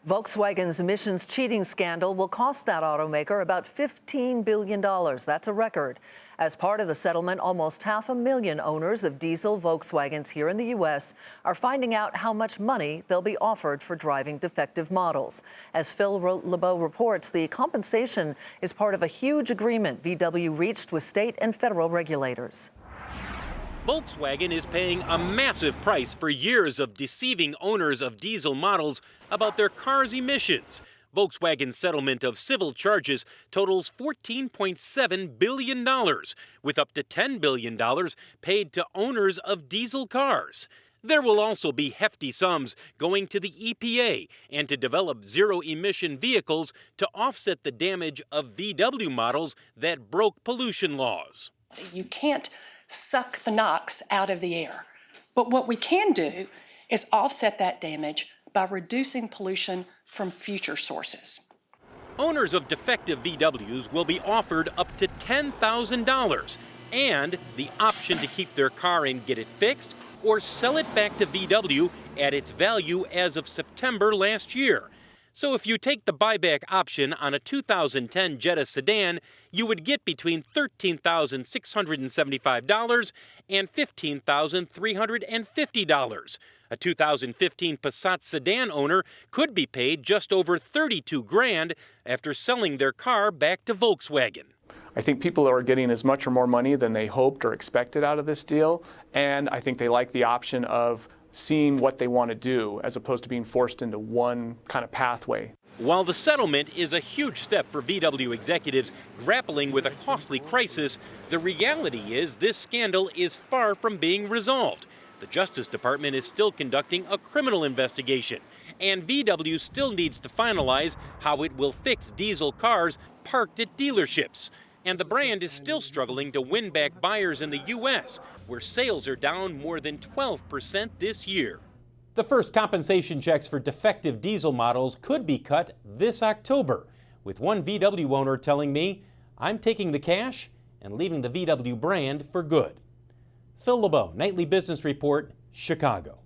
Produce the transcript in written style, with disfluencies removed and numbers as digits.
Volkswagen's emissions cheating scandal will cost that automaker about $15 billion. That's a record. As part of the settlement, almost 500,000 owners of diesel Volkswagens here in the U.S. are finding out how much money they'll be offered for driving defective models. As Phil LeBeau reports, the compensation is part of a huge agreement VW reached with state and federal regulators. Volkswagen is paying a massive price for years of deceiving owners of diesel models about their cars' emissions. Volkswagen's settlement of civil charges totals $14.7 billion, with up to $10 billion paid to owners of diesel cars. There will also be hefty sums going to the EPA and to develop zero-emission vehicles to offset the damage of VW models that broke pollution laws. You can't suck the NOx out of the air. But what we can do is offset that damage by reducing pollution from future sources. Owners of defective VWs will be offered up to $10,000 and the option to keep their car and get it fixed or sell it back to VW at its value as of September last year. So if you take the buyback option on a 2010 Jetta sedan, you would get between $13,675 and $15,350. A 2015 Passat sedan owner could be paid just over $32,000 after selling their car back to Volkswagen. I think people are getting as much or more money than they hoped or expected out of this deal, and I think they like the option of seeing what they want to do as opposed to being forced into one kind of pathway. While the settlement is a huge step for VW executives grappling with a costly crisis, the reality is this scandal is far from being resolved. The Justice Department is still conducting a criminal investigation, and VW still needs to finalize how it will fix diesel cars parked at dealerships. And the brand is still struggling to win back buyers in the U.S., where sales are down more than 12% this year. The first compensation checks for defective diesel models could be cut this October, with one VW owner telling me, "I'm taking the cash and leaving the VW brand for good." Phil LeBeau, Nightly Business Report, Chicago.